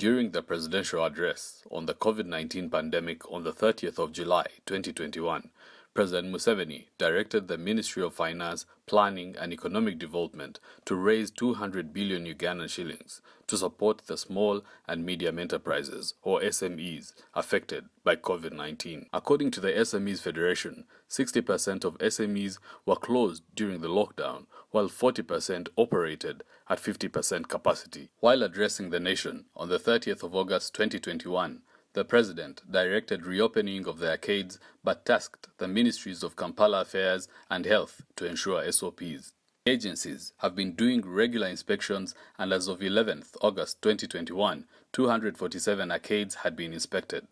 During the presidential address on the COVID-19 pandemic on the 30th of July 2021, President Museveni directed the Ministry of Finance, Planning and Economic Development to raise 200 billion Ugandan shillings to support the small and medium enterprises, or SMEs, affected by COVID-19. According to the SMEs Federation, 60% of SMEs were closed during the lockdown, while 40% operated at 50% capacity. While addressing the nation on the 30th of August 2021, the President directed reopening of the arcades but tasked the Ministries of Kampala Affairs and Health to ensure SOPs. Agencies have been doing regular inspections, and as of 11th August 2021, 247 arcades had been inspected.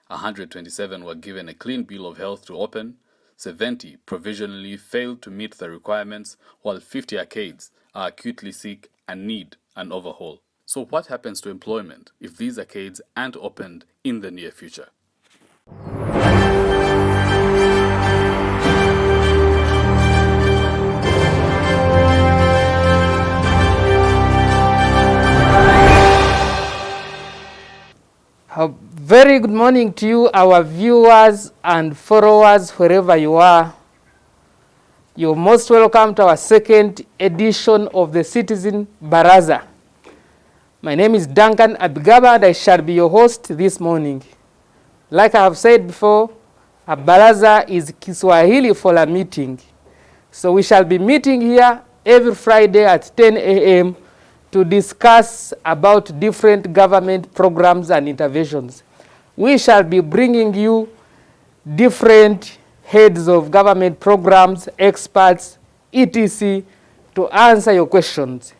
127 were given a clean bill of health to open, 70 provisionally failed to meet the requirements, while 50 arcades are acutely sick and need an overhaul. So what happens to employment if these arcades aren't opened in the near future? A very good morning to you, our viewers and followers, wherever you are. You're most welcome to our second edition of the Citizen Baraza. My name is Duncan Abigaba and I shall be your host this morning. Like I have said before, a Baraza is Kiswahili for a meeting. So we shall be meeting here every Friday at 10 a.m. to discuss about different government programs and interventions. We shall be bringing you different heads of government programs, experts, etc. to answer your questions.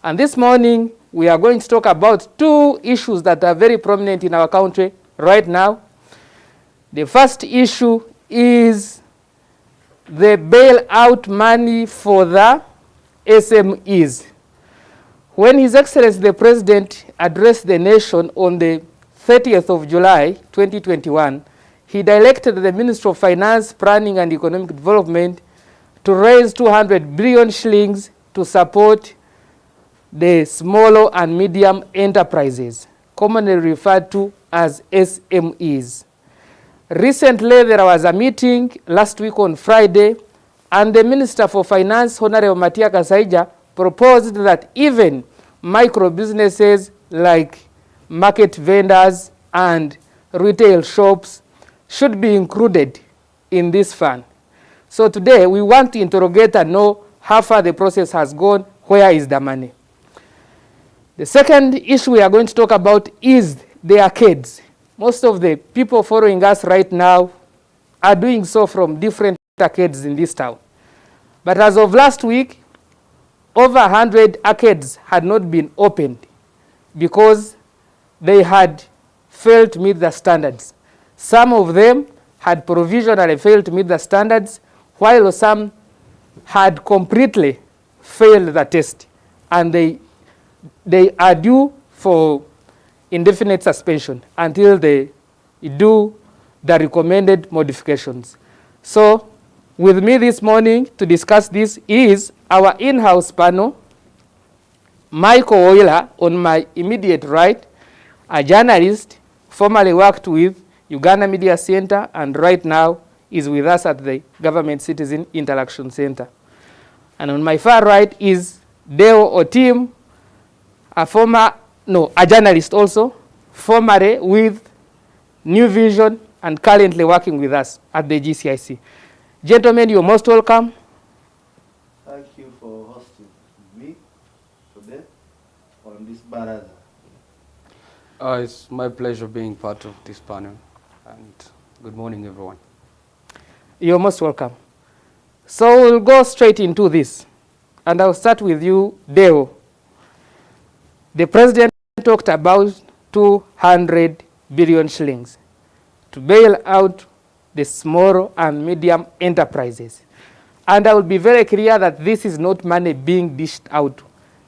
And this morning, we are going to talk about two issues that are very prominent in our country right now. The first issue is the bailout money for the SMEs. When His Excellency the President addressed the nation on the 30th of July 2021, he directed the Ministry of Finance, Planning and Economic Development to raise 200 billion shillings to support the small and medium enterprises, commonly referred to as SMEs. Recently, there was a meeting last week on Friday, and the Minister for Finance, Honorable Matia Kasaija, proposed that even micro businesses like market vendors and retail shops should be included in this fund. So today, we want to interrogate and know how far the process has gone, where is the money. The second issue we are going to talk about is the arcades. Most of the people following us right now are doing so from different arcades in this town. But as of last week, over 100 arcades had not been opened because they had failed to meet the standards. Some of them had provisionally failed to meet the standards, while some had completely failed the test, and they are due for indefinite suspension until they do the recommended modifications. So with me this morning to discuss this is our in-house panel, Michael Oiler on my immediate right, a journalist, formerly worked with Uganda Media Center and right now is with us at the Government Citizen Interaction Center. And on my far right is Deo Otim, a journalist also, formerly with New Vision and currently working with us at the GCIC. Gentlemen, you're most welcome. Thank you for hosting me today on this Baraza. It's my pleasure being part of this panel, and good morning, everyone. You're most welcome. So we'll go straight into this, and I'll start with you, Deo. The President talked about 200 billion shillings to bail out the small and medium enterprises. And I will be very clear that this is not money being dished out.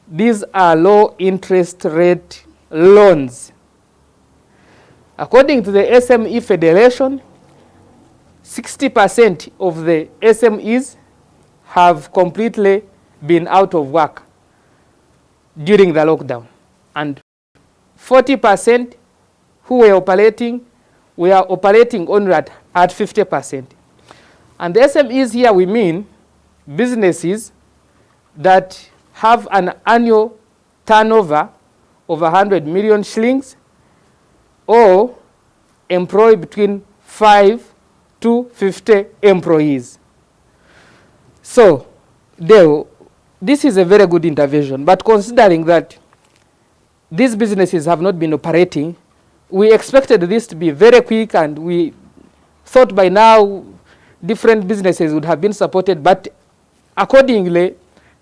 These are low interest rate loans. According to the SME Federation, 60% of the SMEs have completely been out of work during the lockdown. And 40% who were operating only at 50%. And the SMEs here, we mean businesses that have an annual turnover of 100 million shillings or employ between 5 to 50 employees. So, this is a very good intervention, but considering that these businesses have not been operating, we expected this to be very quick, and we thought by now different businesses would have been supported, but accordingly,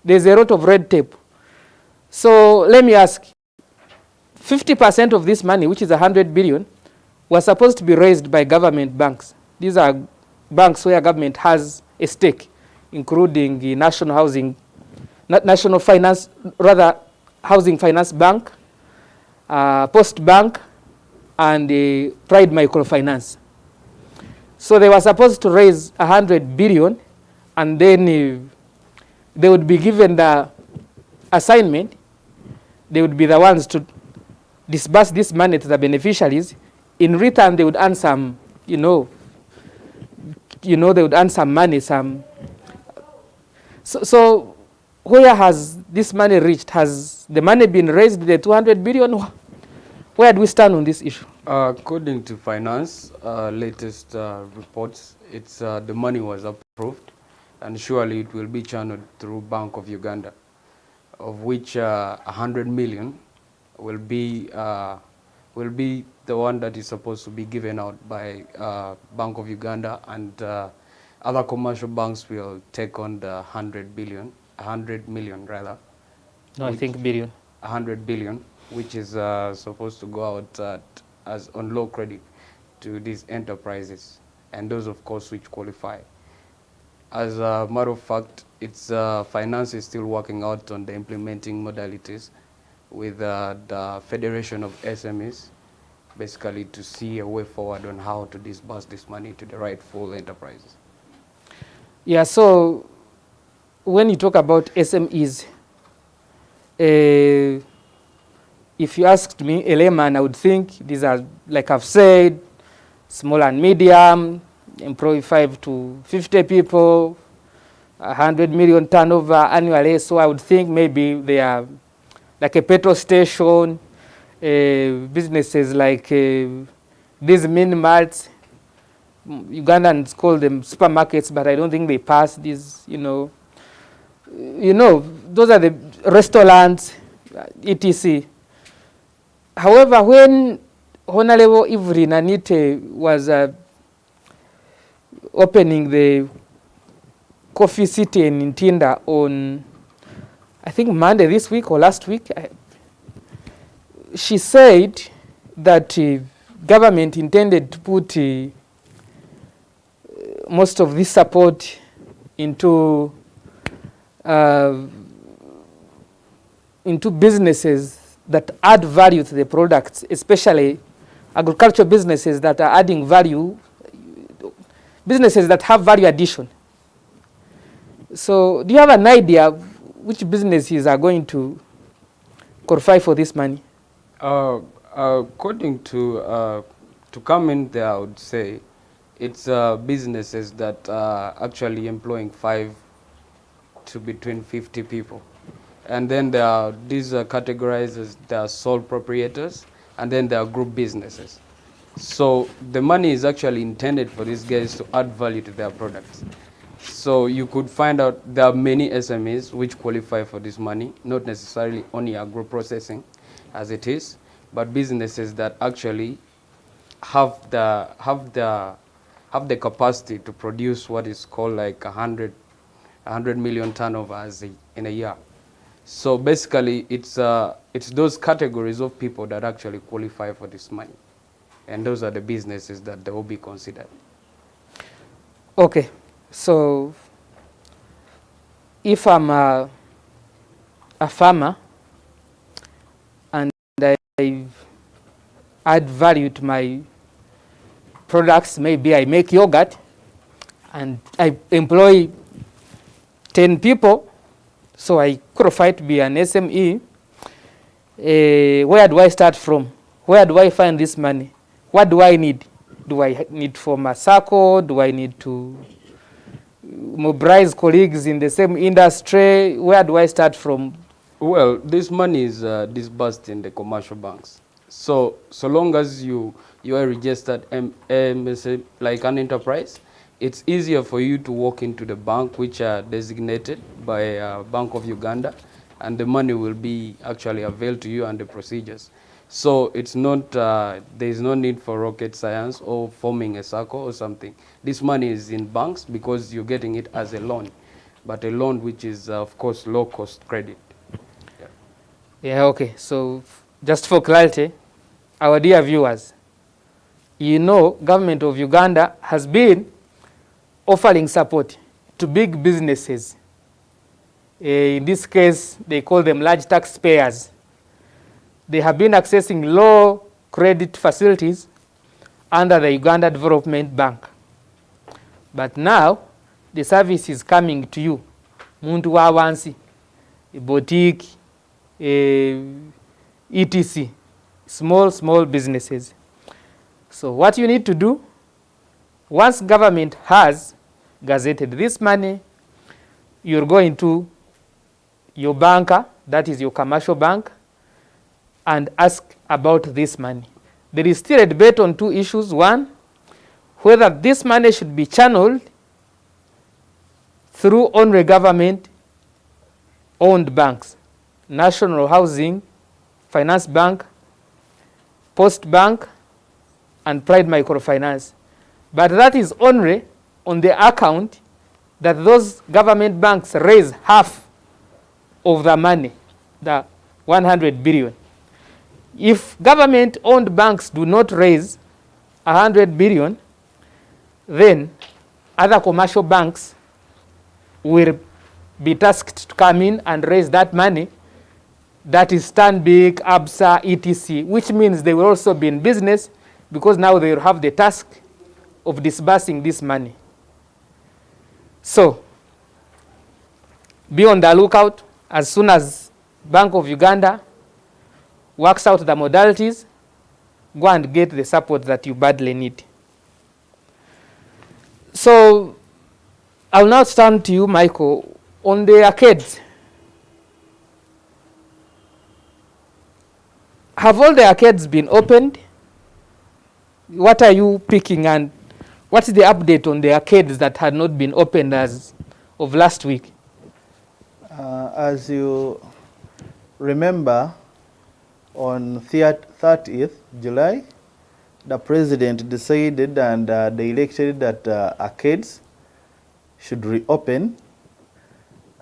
there's a lot of red tape. So let me ask, 50% of this money, which is 100 billion, was supposed to be raised by government banks. These are banks where government has a stake, including the Housing Finance Bank, Post Bank, and the Pride Microfinance. So they were supposed to raise 100 billion, and then they would be given the assignment. They would be the ones to disburse this money to the beneficiaries. In return, they would earn some, they would earn some money. So where has this money reached? Has the money been raised, the 200 billion? Where do we stand on this issue? According to finance latest reports, the money was approved, and surely it will be channeled through Bank of Uganda, of which 100 million will be the one that is supposed to be given out by Bank of Uganda, and other commercial banks will take on the 100 million rather. No, I think billion. 100 billion, which is supposed to go out as on low credit to these enterprises, and those of course which qualify. As a matter of fact, its finance is still working out on the implementing modalities with the Federation of SMEs, basically to see a way forward on how to disburse this money to the rightful enterprises. Yeah, so when you talk about SMEs, if you asked me, a layman, I would think these are, like I've said, small and medium, employ 5 to 50 people, 100 million turnover annually. So I would think maybe they are like a petrol station, businesses like these mini-marts. Ugandans call them supermarkets, but I don't think they pass these, those are the restaurants, etc. However, when Honorable Ivry Nanite was opening the coffee city in Ntinda on, I think, Monday this week or last week, she said that government intended to put most of this support into businesses that add value to the products, especially agricultural businesses that are adding value, businesses that have value addition. So do you have an idea of which businesses are going to qualify for this money? According to come in there, I would say it's businesses that are actually employing 5 to between 50 people. And then these are categorized as there are sole proprietors, and then there are group businesses. So the money is actually intended for these guys to add value to their products. So you could find out there are many SMEs which qualify for this money, not necessarily only agro processing as it is, but businesses that actually have the capacity to produce what is called like 100 million turnover in a year. So basically, it's those categories of people that actually qualify for this money, and those are the businesses that they will be considered. Okay, so if I'm a farmer and I add value to my products, maybe I make yogurt and I employ 10 people, so I qualify to be an SME. where do I start from? Where do I find this money? What do I need? Do I need from a circle? Do I need to mobilize colleagues in the same industry? Where do I start from? Well, this money is disbursed in the commercial banks. So long as you are registered like an enterprise, it's easier for you to walk into the bank which are designated by Bank of Uganda, and the money will be actually availed to you and the procedures. So it's not, there is no need for rocket science or forming a circle or something. This money is in banks because you're getting it as a loan, but a loan which is, of course, low cost credit. Yeah, okay. So just for clarity, our dear viewers, you know, government of Uganda has been offering support to big businesses. In this case, they call them large taxpayers. They have been accessing low credit facilities under the Uganda Development Bank. But now, the service is coming to you. Muntu wa wansi, boutique, etc. Small businesses. So what you need to do, once government has gazetted this money, you're going to your banker, that is your commercial bank, and ask about this money. There is still a debate on two issues. One, whether this money should be channeled through only government-owned banks, National Housing Finance Bank, Post Bank, and Pride Microfinance. But that is only on the account that those government banks raise half of the money, the 100 billion. If government-owned banks do not raise 100 billion, then other commercial banks will be tasked to come in and raise that money. That is Stanbic, ABSA, etc., which means they will also be in business because now they will have the task of disbursing this money. So, be on the lookout. As soon as Bank of Uganda works out the modalities, go and get the support that you badly need. So, I'll now turn to you, Michael, on the arcades. Have all the arcades been opened? What are you picking, and what's the update on the arcades that had not been opened as of last week? As you remember, on 30th July, the president decided and directed that arcades should reopen.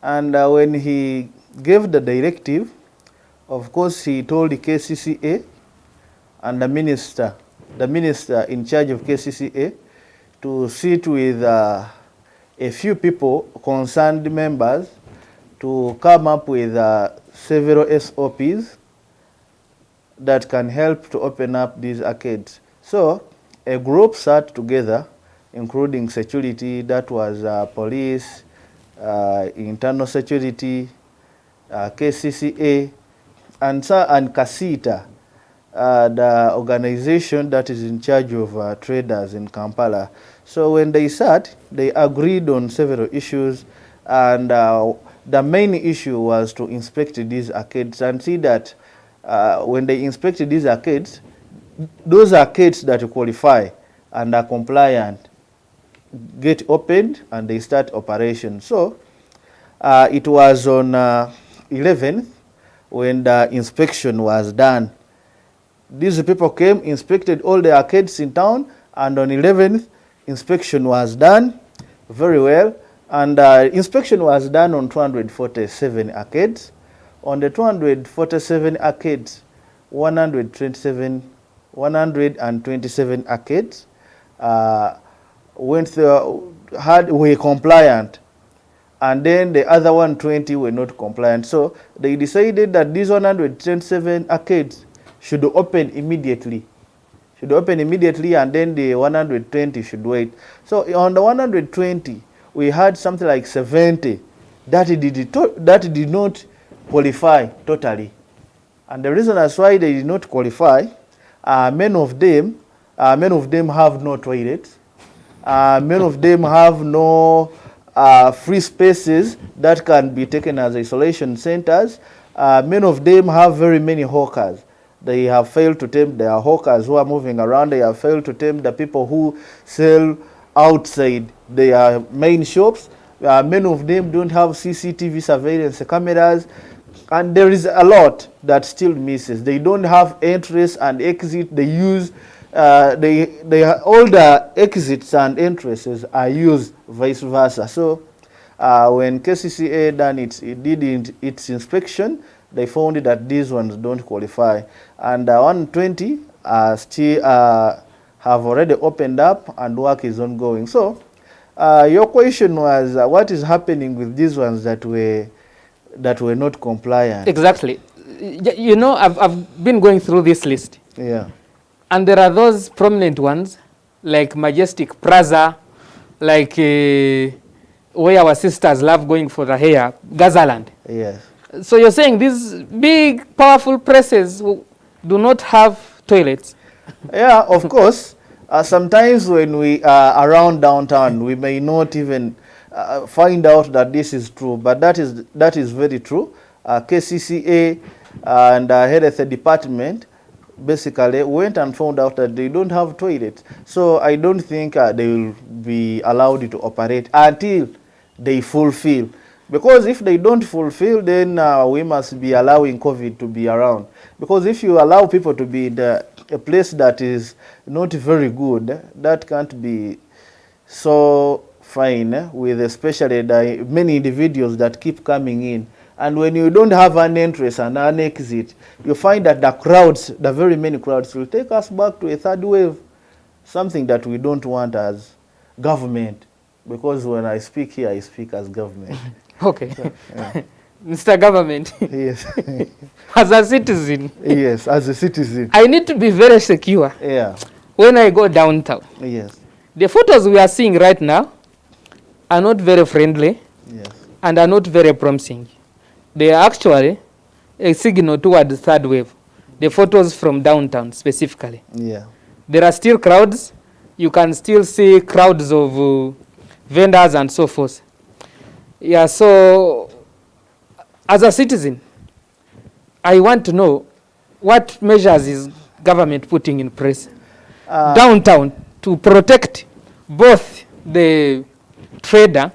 And when he gave the directive, of course, he told the KCCA and the minister in charge of KCCA to sit with a few people, concerned members, to come up with several SOPs that can help to open up these arcades. So a group sat together, including security, that was police, internal security, KCCA, and CASITA, the organization that is in charge of traders in Kampala. So when they sat, they agreed on several issues, and the main issue was to inspect these arcades and see that when they inspected these arcades, those arcades that qualify and are compliant get opened and they start operation. So it was on 11th when the inspection was done. These people came, inspected all the arcades in town, and on 11th, inspection was done very well. And inspection was done on 247 arcades. On the 247 arcades, 127 arcades were compliant, and then the other 120 were not compliant. So they decided that these 127 arcades should open immediately. And then the 120 should wait. So on the 120, we had something like 70 that did not qualify totally. And the reason as why they did not qualify, many of them have no toilets. Many of them have no free spaces that can be taken as isolation centers. Many of them have very many hawkers. They have failed to tame their hawkers who are moving around. They have failed to tame the people who sell outside their main shops. Many of them don't have CCTV surveillance cameras. And there is a lot that still misses. They don't have entries and exit. They use, all the exits and entrances are used vice versa. So when KCCA did its inspection, they found that these ones don't qualify. And 120 still have already opened up and work is ongoing. So your question was what is happening with these ones that were not compliant? Exactly. You know, I've been going through this list. Yeah. And there are those prominent ones like Majestic Baraza, like where our sisters love going for the hair, Gazaland. Yes. So you're saying these big, powerful presses do not have toilets? Yeah, of course. Sometimes when we are around downtown, we may not even find out that this is true, but that is very true. KCCA and Health Department basically went and found out that they don't have toilets. So I don't think they will be allowed to operate until they fulfill. Because if they don't fulfill, then we must be allowing COVID to be around. Because if you allow people to be in a place that is not very good, that can't be so fine, with especially the many individuals that keep coming in. And when you don't have an entrance and an exit, you find that the crowds, the very many crowds, will take us back to a third wave, something that we don't want as government. Because when I speak here, I speak as government. Okay. So, yeah. Mr. Government. Yes. As a citizen. Yes, as a citizen. I need to be very secure. Yeah. When I go downtown. Yes. The photos we are seeing right now are not very friendly. Yes. And are not very promising. They are actually a signal toward the third wave. The photos from downtown specifically. Yeah. There are still crowds. You can still see crowds of vendors and so forth. Yeah, so as a citizen, I want to know what measures is government putting in place downtown to protect both the trader,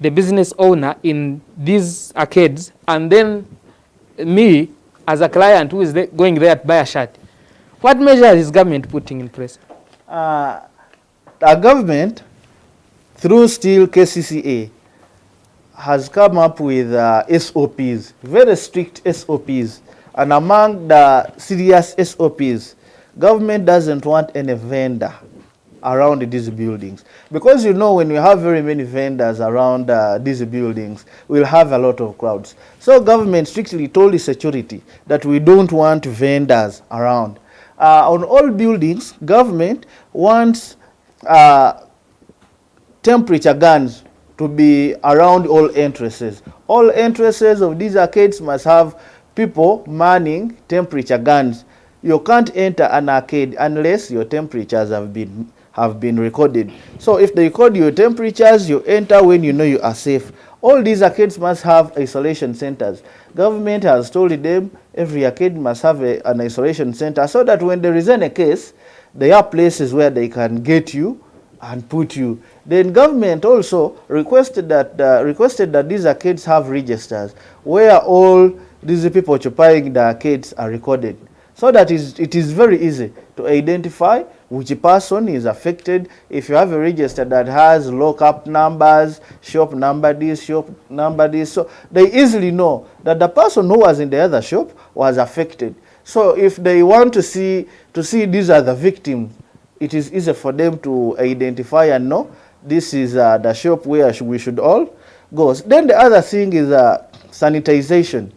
the business owner in these arcades, and then me as a client who is going there to buy a shirt. What measures is government putting in place? The government, through still KCCA, has come up with SOPs, very strict SOPs. And among the serious SOPs, government doesn't want any vendor around these buildings. Because you know, when you have very many vendors around these buildings, we'll have a lot of crowds. So government strictly told the security that we don't want vendors around. On all buildings, government wants temperature guns to be around all entrances. All entrances of these arcades must have people manning temperature guns. You can't enter an arcade unless your temperatures have been recorded. So if they record your temperatures, you enter when you know you are safe. All these arcades must have isolation centers. Government has told them every arcade must have an isolation center, so that when there is any case, there are places where they can get you and put you. Then government also requested that these arcades have registers where all these people occupying the arcades are recorded, so that it is very easy to identify which person is affected. If you have a register that has lockup numbers, shop number this, so they easily know that the person who was in the other shop was affected. So if they want to see these are the victims, it is easy for them to identify and know this is the shop where we should all go. Then the other thing is sanitization.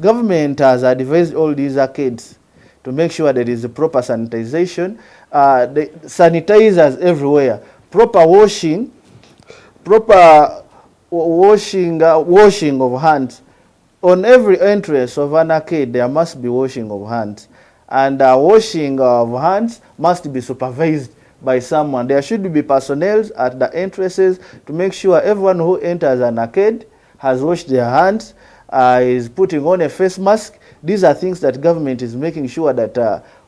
Government has advised all these arcades to make sure there is a proper sanitization. The sanitizers everywhere, proper washing of hands. on every entrance of an arcade, there must be washing of hands. And washing of hands must be supervised by someone. There should be personnel at the entrances to make sure everyone who enters an arcade has washed their hands, is putting on a face mask. These are things that government is making sure that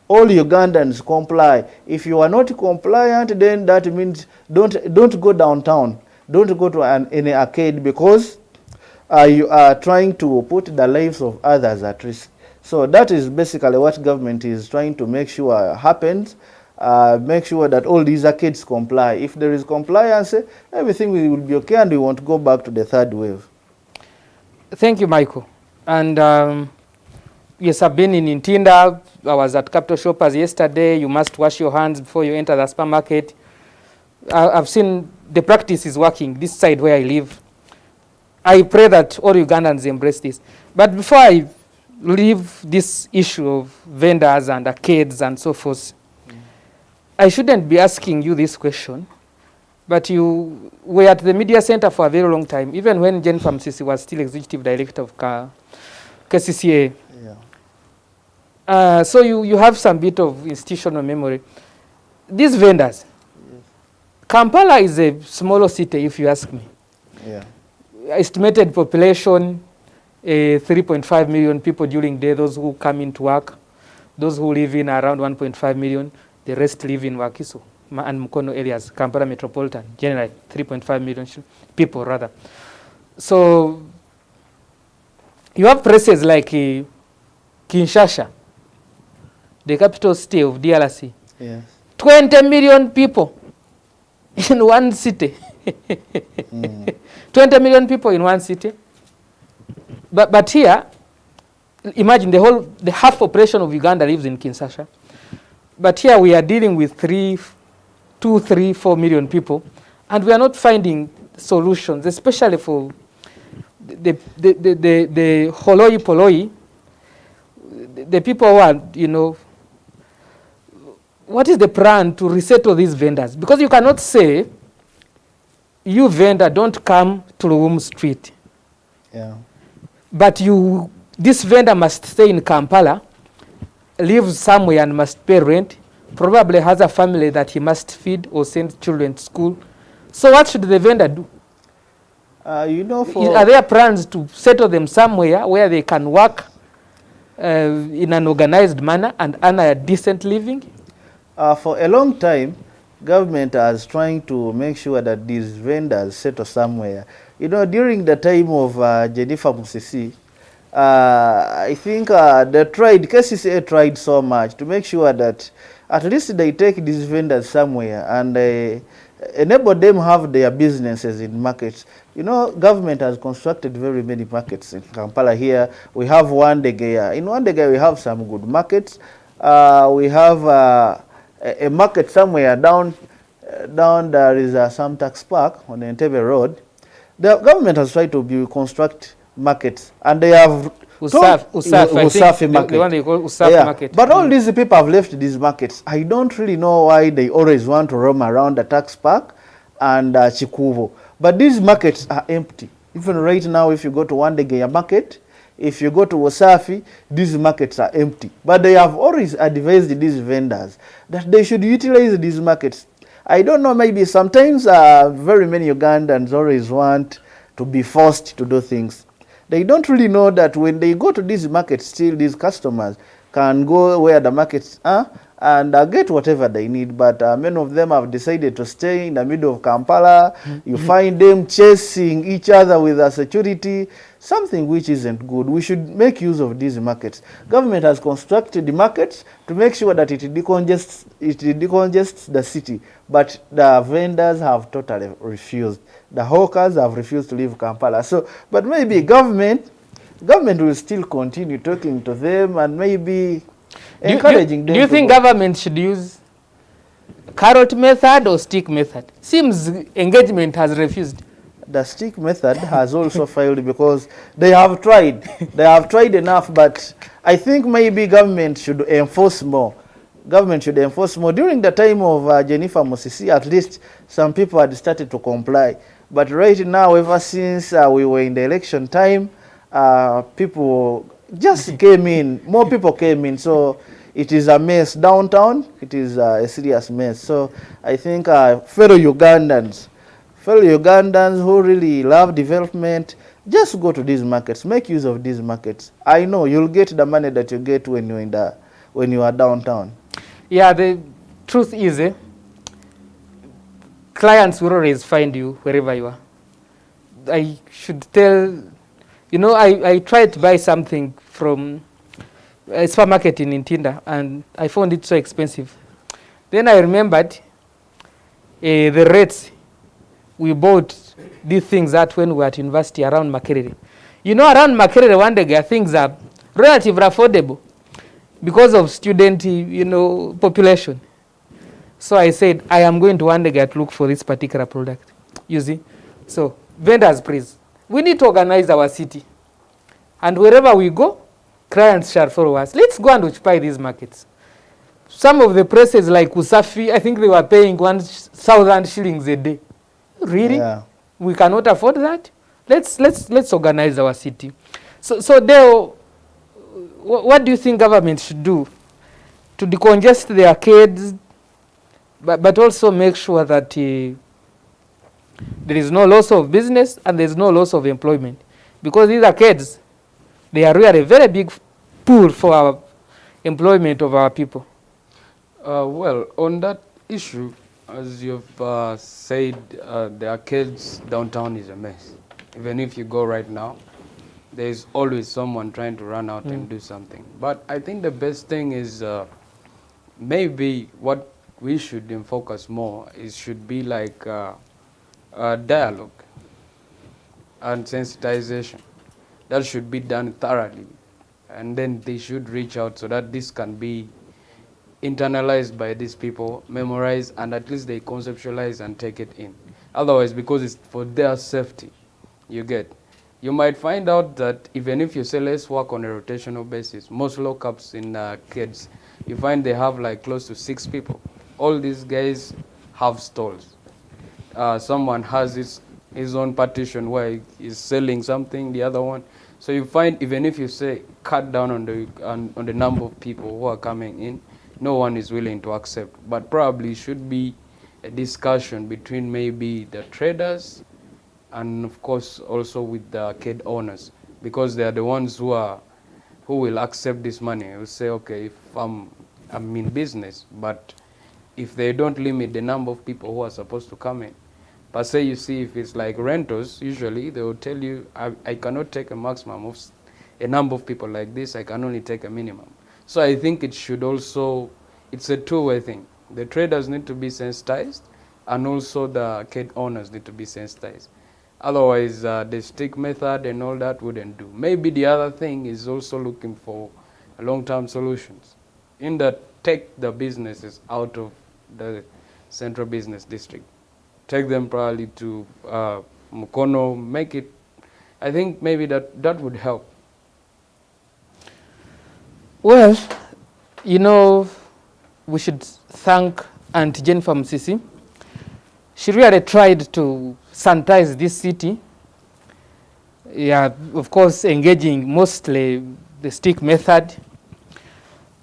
all Ugandans comply. If you are not compliant, then that means don't go downtown. Don't go to any arcade, because you are trying to put the lives of others at risk. So that is basically what government is trying to make sure happens. Make sure that all these arcades comply. If there is compliance, everything will be okay, and we won't go back to the third wave. Thank you, Michael. And yes, I've been in Ntinda. I was at Capital Shoppers yesterday. You must wash your hands before you enter the supermarket. I've seen the practice is working this side where I live. I pray that all Ugandans embrace this. But before I leave this issue of vendors and arcades and so forth, I shouldn't be asking you this question, but you were at the media center for a very long time, even when Jennifer Msisi was still executive director of KCCA. Yeah. So you have some bit of institutional memory. These vendors, Kampala is a smaller city, if you ask me. Yeah. Estimated population, 3.5 million people during the day, those who come into work. Those who live in around 1.5 million, the rest live in Wakiso and Mukono areas, Kampala metropolitan, generally 3.5 million people rather. So you have places like Kinshasa, the capital city of DRC. Yes. 20 million people in one city. 20 million people in one city. But here, imagine the half population of Uganda lives in Kinshasa. But here we are dealing with 2, 3, 4 million people, and we are not finding solutions, especially for the holoi poloi, the people who are, you know, what is the plan to resettle these vendors? Because you cannot say, you vendor, don't come to Luwum Street. Yeah. But this vendor must stay in Kampala, live somewhere and must pay rent, probably has a family that he must feed or send children to school. So what should the vendor do? You know, are there plans to settle them somewhere where they can work in an organized manner and earn a decent living? For a long time, government is trying to make sure that these vendors settle somewhere. You know, during the time of Jennifer Msisi, I think KCCA tried so much to make sure that at least they take these vendors somewhere and enable them have their businesses in markets. You know, government has constructed very many markets in Kampala here. We have Wandegea. In Wandegea, we have some good markets. We have a market somewhere down there is some tax park on the Entebbe Road. The government has tried to construct markets, and they have Usafi market. The one they call Usafi market. But all these people have left these markets. I don't really know why they always want to roam around the tax park and Chikuvo. But these markets are empty. Even right now, if you go to Wandegea market, if you go to Usafi, these markets are empty. But they have always advised these vendors that they should utilize these markets. I don't know, maybe sometimes very many Ugandans always want to be forced to do things. They don't really know that when they go to these markets, still these customers can go where the markets are and get whatever they need. But many of them have decided to stay in the middle of Kampala. You find them chasing each other with a security, something which isn't good. We should make use of these markets. Government has constructed the markets to make sure that it decongests the city. But the vendors have totally refused. The hawkers have refused to leave Kampala. So, but maybe government will still continue talking to them and maybe encouraging them. Do you think government should use carrot method or stick method? Seems engagement has refused. The stick method has also failed because they have tried. They have tried enough, but I think maybe government should enforce more. Government should enforce more. During the time of Jennifer Msisi, at least some people had started to comply. But right now, ever since we were in the election time, people just came in, more people came in, so it is a mess downtown. It is a serious mess. So I think fellow Ugandans who really love development, just go to these markets, make use of these markets. I know you'll get the money that you get when you're when you are downtown. Yeah, the truth is, clients will always find you wherever you are. I should tell, I tried to buy something from a supermarket in Ntinda, and I found it so expensive. Then I remembered the rates we bought these things at when we were at university around Makerere. Around Makerere, one day things are relatively affordable because of student, population. So I said, I am going to one day look for this particular product. You see? So, vendors, please. We need to organize our city. And wherever we go, clients shall follow us. Let's go and occupy these markets. Some of the places like Usafi, I think they were paying 1,000 shillings a day. Really? Yeah. We cannot afford that. Let's organize our city. So Deo, what do you think government should do to decongest the arcades, but also make sure that there is no loss of business and there is no loss of employment? Because these arcades, they are really a very big pool for our employment of our people. Well, on that issue, as you've said, the arcades downtown is a mess. Even if you go right now, there's always someone trying to run out and do something. But I think the best thing is maybe what we should focus more is should be like dialogue and sensitization. That should be done thoroughly. And then they should reach out so that this can be internalized by these people, memorized, and at least they conceptualize and take it in. Otherwise, because it's for their safety, you might find out that even if you say let's work on a rotational basis, most lockups in kids, you find they have like close to 6 people. All these guys have stalls. Someone has his own partition where he's selling something, the other one. So you find even if you say cut down on the number of people who are coming in, no one is willing to accept. But probably should be a discussion between maybe the traders and of course also with the arcade owners, because they are the ones who will accept this money. They will say, okay, if I'm in business, but if they don't limit the number of people who are supposed to come in, per se, you see, if it's like rentals, usually they will tell you, I cannot take a maximum of a number of people like this, I can only take a minimum. So I think it should also, it's a two-way thing. The traders need to be sensitized, and also the arcade owners need to be sensitized. Otherwise, the stick method and all that wouldn't do. Maybe the other thing is also looking for long-term solutions, in that take the businesses out of the central business district. Take them probably to Mukono, make it, I think maybe that would help. Well, we should thank Auntie Jennifer Musisi. She really tried to sanitize this city. Yeah, of course, engaging mostly the stick method.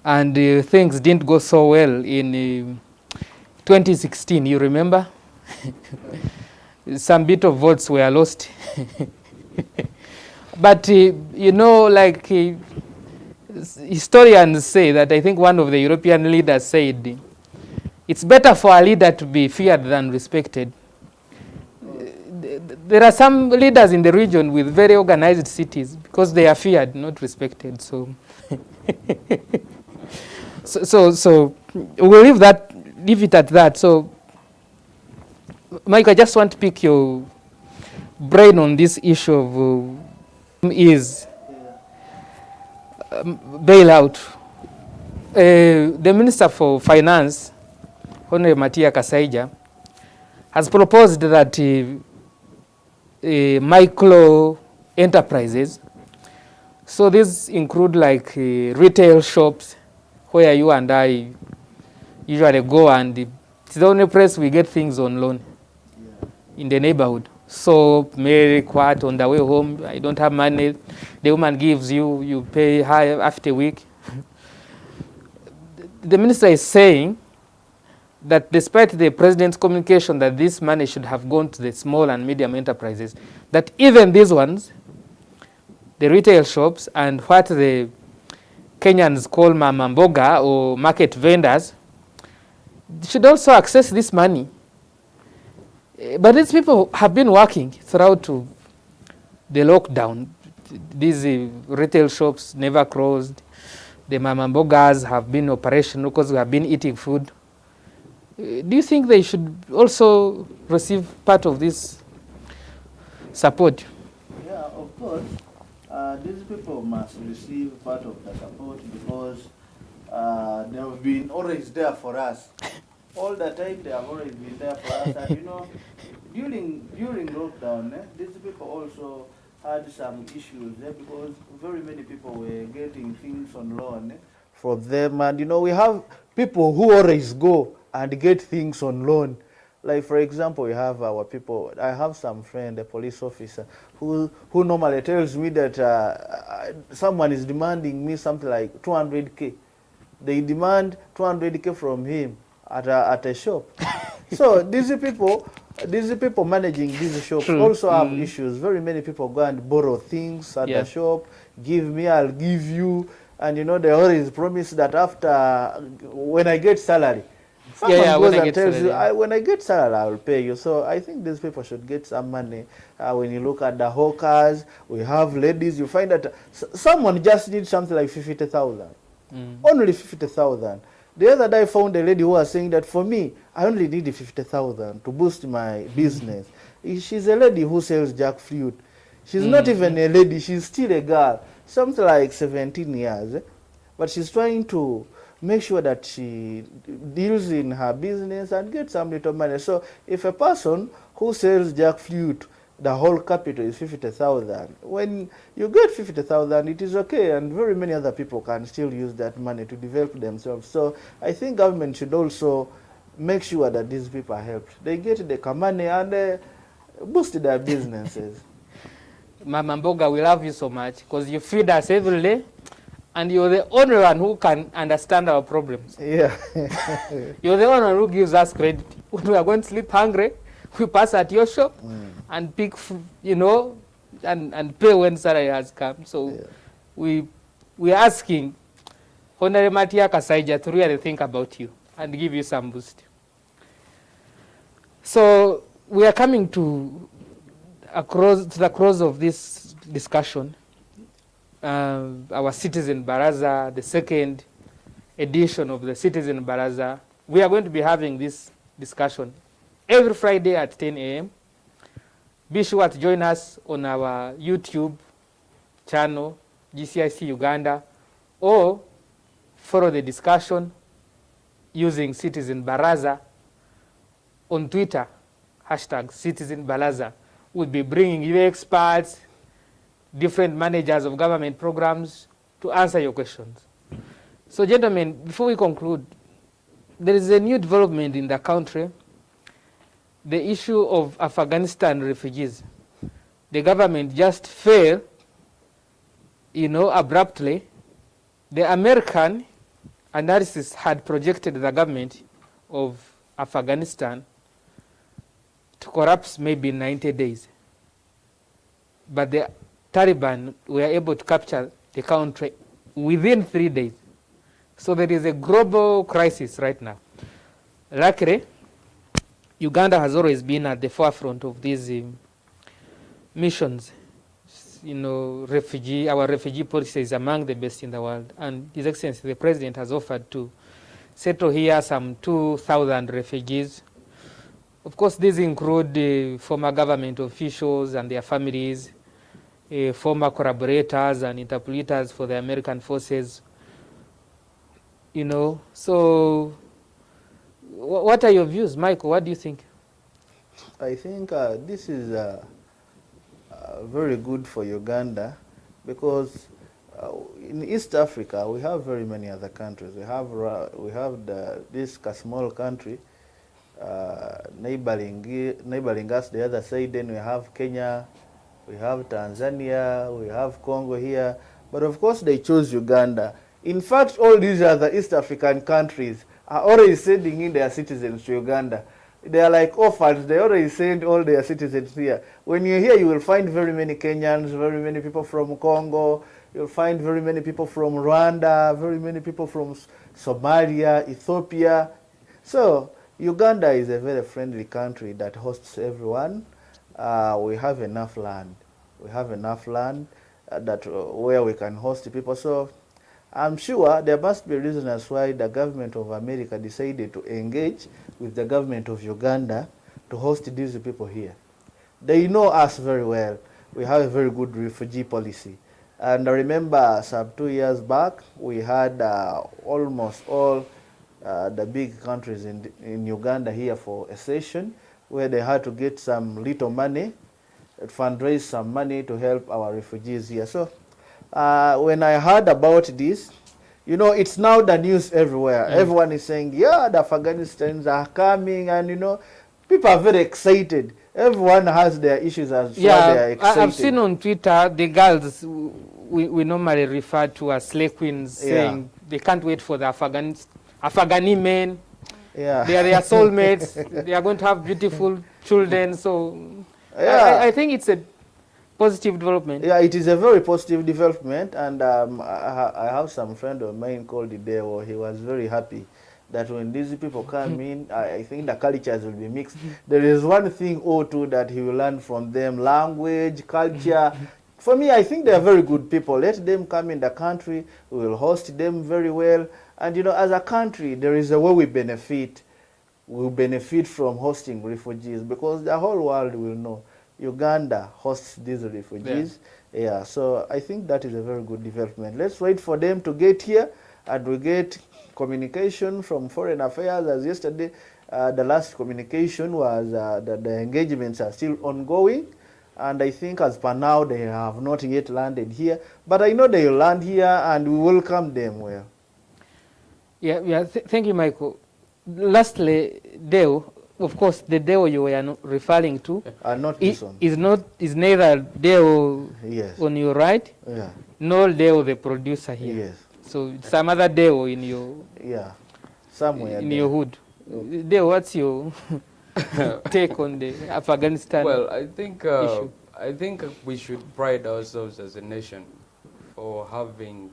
And things didn't go so well in 2016, you remember? Some bit of votes were lost. But, historians say that, I think one of the European leaders said, it's better for a leader to be feared than respected. There are some leaders in the region with very organized cities because they are feared, not respected. So, so we'll leave it at that. So, Mike, I just want to pick your brain on this issue of bailout. The Minister for Finance, Honorable Matia Kasaija, has proposed that micro enterprises, so these include like retail shops where you and I usually go, and it's the only place we get things on loan in the neighborhood. soap, milk, what, on the way home, I don't have money. The woman gives you, you pay her after a week. The minister is saying that despite the president's communication that this money should have gone to the small and medium enterprises, that even these ones, the retail shops and what the Kenyans call mama mboga or market vendors, should also access this money. But these people have been working throughout to the lockdown. These retail shops never closed. The mama mbogas have been operational because we have been eating food. Do you think they should also receive part of this support? Yeah, of course. These people must receive part of the support because they have been always there for us. All the time they have always been there for us. And you know, during lockdown, these people also had some issues because very many people were getting things on loan from them. And you know, we have people who always go and get things on loan. Like for example, we have our people. I have some friend, a police officer, who normally tells me that someone is demanding me something like 200k. They demand 200k from him at a shop. So these people managing these shops also have issues. Very many people go and borrow things at the shop. Give me, I'll give you, and you know they always promise that after when I get salary. Someone goes and tells you, when I get salary, I will pay you. So I think these people should get some money. When you look at the hawkers, we have ladies, you find that someone just needs something like 50,000. Only 50,000. The other day I found a lady who was saying that for me, I only need 50,000 to boost my business. She's a lady who sells jackfruit. She's not even a lady, she's still a girl. Something like 17 years. But she's trying to make sure that she deals in her business and gets some little money. So if a person who sells jackfruit, the whole capital is 50,000. When you get 50,000, it is okay, and very many other people can still use that money to develop themselves. So I think government should also make sure that these people are helped. They get the money and boost their businesses. Mama Mboga, we love you so much because you feed us every day. And you're the only one who can understand our problems. Yeah. You're the only one who gives us credit. When we are going to sleep hungry, we pass at your shop and pick, you know, and pay when salary has come. So we are asking Honorable Matia Kasaija to really think about you and give you some boost. So we are coming to the close of this discussion. Our Citizen Baraza, the second edition of the Citizen Baraza. We are going to be having this discussion every Friday at 10 a.m. Be sure to join us on our YouTube channel, GCIC Uganda, or follow the discussion using Citizen Baraza on Twitter, hashtag Citizen Baraza. We'll be bringing you experts, different managers of government programs to answer your questions. So gentlemen, before we conclude, there is a new development in the country, the issue of Afghanistan refugees. The government just failed, you know, abruptly. The American analysis had projected the government of Afghanistan to collapse maybe in 90 days. But the Taliban were able to capture the country within 3 days. So there is a global crisis right now. Luckily, Uganda has always been at the forefront of these missions. You know, our refugee policy is among the best in the world. And His Excellency, the President, has offered to settle here some 2,000 refugees. Of course, these include former government officials and their families, former collaborators and interpreters for the American forces. You know, so what are your views, Michael? What do you think? I think this is very good for Uganda because in East Africa we have very many other countries. We have this small country neighboring us the other side. Then we have Kenya, we have Tanzania, we have Congo here. But of course they chose Uganda. In fact, all these other East African countries are already sending in their citizens to Uganda. They are like orphans. They already send all their citizens here. When you're here, you will find very many Kenyans, very many people from Congo. You'll find very many people from Rwanda, very many people from Somalia, Ethiopia. So Uganda is a very friendly country that hosts everyone. We have enough land. We have enough land where we can host people. So I'm sure there must be reasons why the government of America decided to engage with the government of Uganda to host these people here. They know us very well. We have a very good refugee policy. And I remember some 2 years back, we had almost all the big countries in Uganda here for a session where they had to get some little money, fundraise some money to help our refugees here. So when I heard about this, you know, it's now the news everywhere. Everyone is saying, yeah, the Afghanistans are coming, and you know, people are very excited. Everyone has their issues as why they are excited. I've seen on Twitter the girls we normally refer to as slay queens saying they can't wait for the Afghani men. Yeah. They are their soulmates. They are going to have beautiful children. So I think it's a positive development. Yeah, it is a very positive development, and I have some friend of mine called Deo. He was very happy that when these people come in, I think the cultures will be mixed. There is one thing or two that he will learn from them: language, culture. For me, I think they are very good people. Let them come in the country. We will host them very well. And you know, as a country, there is a way we benefit. We benefit from hosting refugees because the whole world will know Uganda hosts these refugees. Yeah, so I think that is a very good development. Let's wait for them to get here, and we get communication from Foreign Affairs. As yesterday, the last communication was that the engagements are still ongoing, and I think as per now they have not yet landed here. But I know they will land here, and we welcome them well. Yeah. Thank you, Michael. Lastly, Deo. Of course, the Deo you were referring to not this one. is neither Deo on your right, nor Deo the producer here. Yes. So it's some other Deo in your somewhere in your hood. Deo, what's your take on the Afghanistan Well, issue? I think we should pride ourselves as a nation for having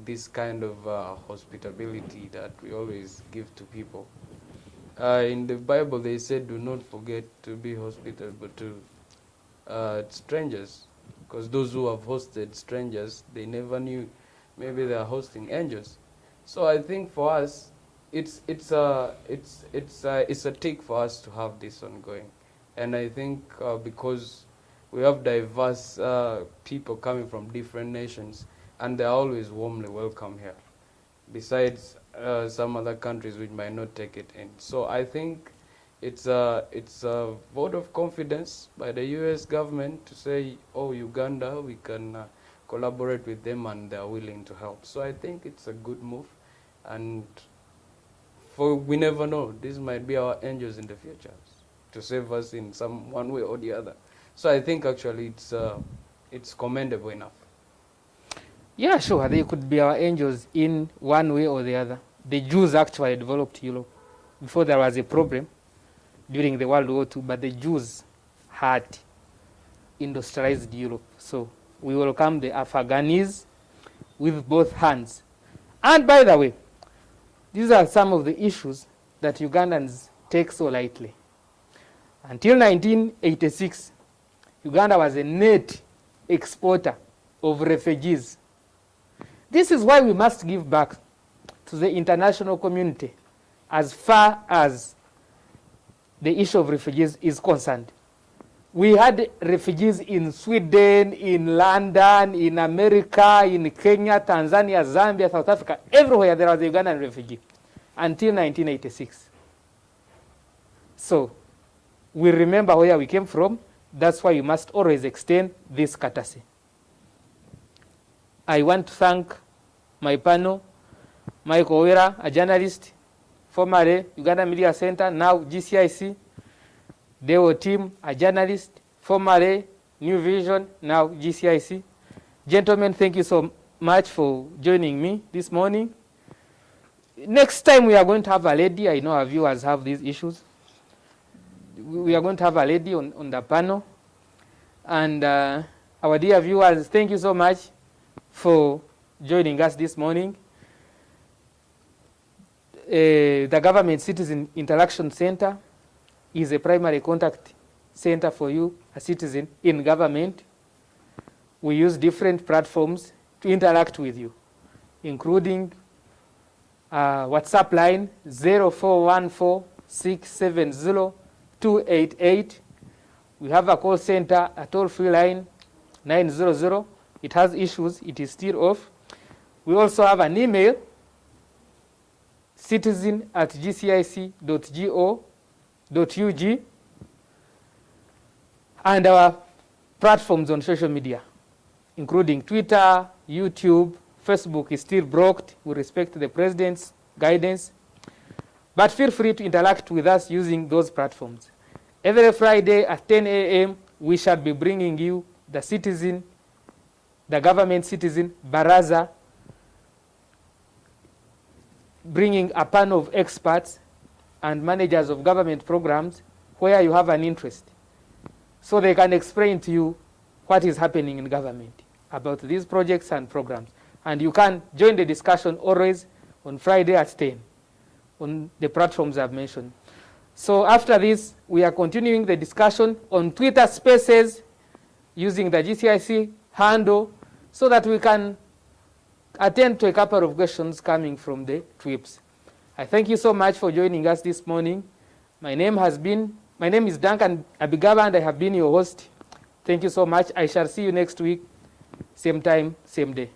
this kind of hospitality that we always give to people. In the Bible, they said, do not forget to be hospitable to strangers, because those who have hosted strangers, they never knew maybe they are hosting angels. So I think for us, it's a tick for us to have this ongoing, and I think because we have diverse people coming from different nations, and they are always warmly welcome here. Besides some other countries which might not take it in. So I think it's a vote of confidence by the U.S. government to say, oh, Uganda, we can collaborate with them, and they are willing to help. So I think it's a good move, and we never know. This might be our angels in the future to save us in one way or the other. So I think actually it's commendable enough. Yeah, sure. They could be our angels in one way or the other. The Jews actually developed Europe before there was a problem during the World War II, but the Jews had industrialized Europe. So we welcome the Afghanis with both hands. And by the way, these are some of the issues that Ugandans take so lightly. Until 1986, Uganda was a net exporter of refugees. This is why we must give back to the international community as far as the issue of refugees is concerned. We had refugees in Sweden, in London, in America, in Kenya, Tanzania, Zambia, South Africa. Everywhere there was a Ugandan refugee until 1986. So we remember where we came from. That's why we must always extend this courtesy. I want to thank my panel, Michael Owera, a journalist, formerly Uganda Media Center, now GCIC. Dewo team, a journalist, formerly New Vision, now GCIC. Gentlemen, thank you so much for joining me this morning. Next time we are going to have a lady. I know our viewers have these issues. We are going to have a lady on the panel. And our dear viewers, thank you so much for joining us this morning. The Government Citizen Interaction Center is a primary contact center for you, a citizen in government. We use different platforms to interact with you, including WhatsApp line 0414-670-288. We have a call center, a toll-free line 900. It has issues, it is still off. We also have an email, citizen@gcic.go.ug, and our platforms on social media, including Twitter, YouTube, Facebook is still blocked. We respect the president's guidance, but feel free to interact with us using those platforms. Every Friday at 10 a.m., we shall be bringing you the citizen, the government citizen, Baraza, bringing a panel of experts and managers of government programs where you have an interest, so they can explain to you what is happening in government about these projects and programs. And you can join the discussion always on Friday at 10 on the platforms I've mentioned. So after this, we are continuing the discussion on Twitter Spaces using the GCIC handle so that we can attend to a couple of questions coming from the tweets. I thank you so much for joining us this morning. My name is Duncan Abigaba, and I have been your host. Thank you so much. I shall see you next week, same time, same day.